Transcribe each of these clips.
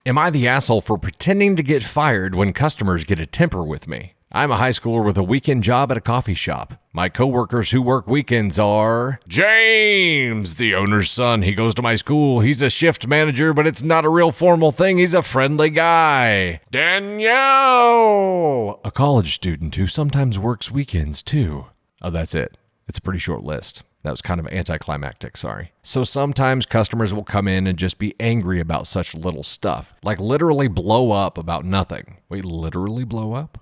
Am I the asshole for pretending to get fired when customers get a temper with me? I'm a high schooler with a weekend job at a coffee shop. My coworkers who work weekends are James, the owner's son. He goes to my school. He's a shift manager, but it's not a real formal thing. He's a friendly guy. Danielle, a college student who sometimes works weekends too. Oh, that's it. It's a pretty short list. That was kind of anticlimactic, sorry. So sometimes customers will come in and just be angry about such little stuff. Like literally blow up about nothing. Wait, literally blow up?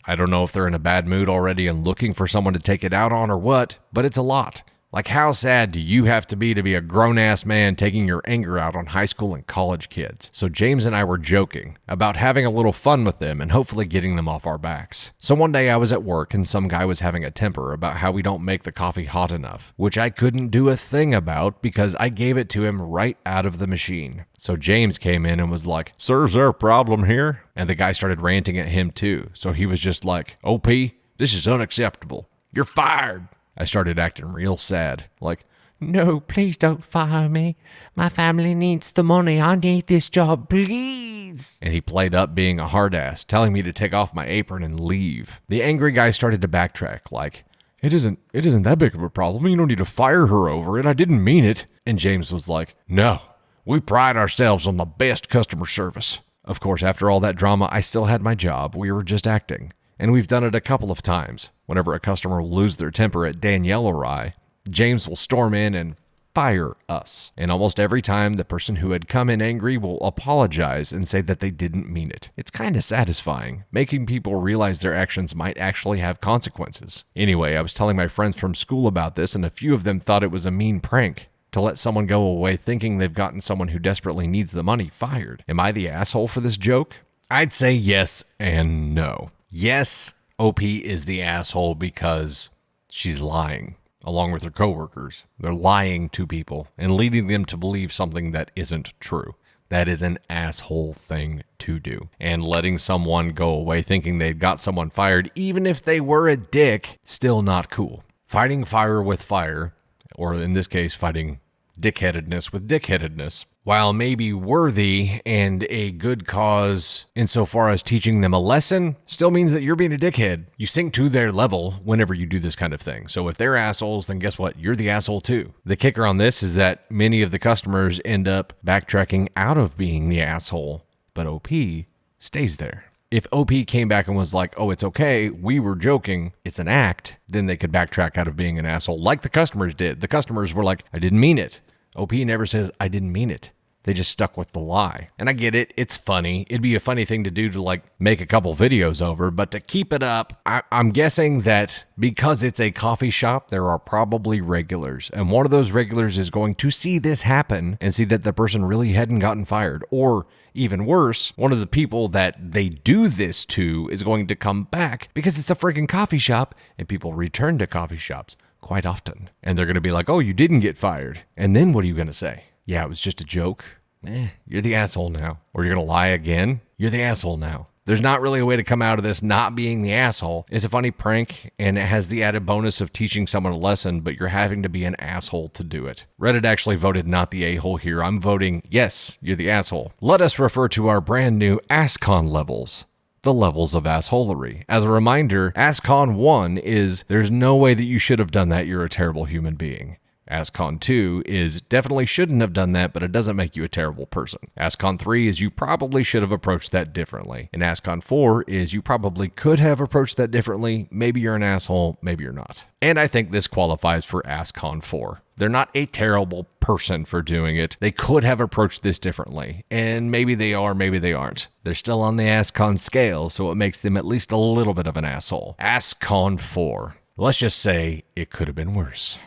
I don't know if they're in a bad mood already and looking for someone to take it out on or what, but it's a lot. Like, how sad do you have to be a grown-ass man taking your anger out on high school and college kids? So James and I were joking about having a little fun with them and hopefully getting them off our backs. So one day I was at work and some guy was having a temper about how we don't make the coffee hot enough, which I couldn't do a thing about because I gave it to him right out of the machine. So James came in and was like, "Sir, is there a problem here?" And the guy started ranting at him too. So he was just like, "OP, this is unacceptable. You're fired." I started acting real sad, like, "No, please don't fire me. My family needs the money. I need this job, please." And he played up being a hard ass, telling me to take off my apron and leave. The angry guy started to backtrack, like, It isn't that big of a problem. You don't need to fire her over it. I didn't mean it." And James was like, "No, we pride ourselves on the best customer service." Of course, after all that drama, I still had my job. We were just acting. And we've done it a couple of times. Whenever a customer will lose their temper at Danielle or I, James will storm in and fire us. And almost every time, the person who had come in angry will apologize and say that they didn't mean it. It's kind of satisfying, making people realize their actions might actually have consequences. Anyway, I was telling my friends from school about this, and a few of them thought it was a mean prank to let someone go away thinking they've gotten someone who desperately needs the money fired. Am I the asshole for this joke? I'd say yes and no. Yes, OP is the asshole because she's lying, along with her coworkers. They're lying to people and leading them to believe something that isn't true. That is an asshole thing to do. And letting someone go away thinking they'd got someone fired, even if they were a dick, still not cool. Fighting fire with fire, or in this case, fighting dickheadedness with dickheadedness, while maybe worthy and a good cause insofar as teaching them a lesson, still means that you're being a dickhead. You sink to their level whenever you do this kind of thing. So if they're assholes, then guess what? You're the asshole too. The kicker on this is that many of the customers end up backtracking out of being the asshole, but OP stays there. If OP came back and was like, "Oh, it's okay, we were joking, it's an act," then they could backtrack out of being an asshole like the customers did. The customers were like, "I didn't mean it." OP never says, "I didn't mean it." They just stuck with the lie. And I get it. It's funny. It'd be a funny thing to do to like make a couple videos over, but to keep it up, I'm guessing that because it's a coffee shop, there are probably regulars. And one of those regulars is going to see this happen and see that the person really hadn't gotten fired. Or even worse, one of the people that they do this to is going to come back because it's a freaking coffee shop and people return to coffee shops quite often. And they're going to be like, "Oh, you didn't get fired." And then what are you going to say? "Yeah, it was just a joke." You're the asshole now. Or you're going to lie again? You're the asshole now. There's not really a way to come out of this not being the asshole. It's a funny prank, and it has the added bonus of teaching someone a lesson, but you're having to be an asshole to do it. Reddit actually voted not the a-hole here. I'm voting yes, you're the asshole. Let us refer to our brand new AskCon levels. The levels of assholery. As a reminder, AskCon 1 is there's no way that you should have done that, you're a terrible human being. AskCon 2 is definitely shouldn't have done that, but it doesn't make you a terrible person. AskCon 3 is you probably should have approached that differently. And AskCon 4 is you probably could have approached that differently. Maybe you're an asshole, maybe you're not. And I think this qualifies for AskCon 4. They're not a terrible person for doing it. They could have approached this differently. And maybe they are, maybe they aren't. They're still on the AskCon scale, so it makes them at least a little bit of an asshole. AskCon 4. Let's just say it could have been worse.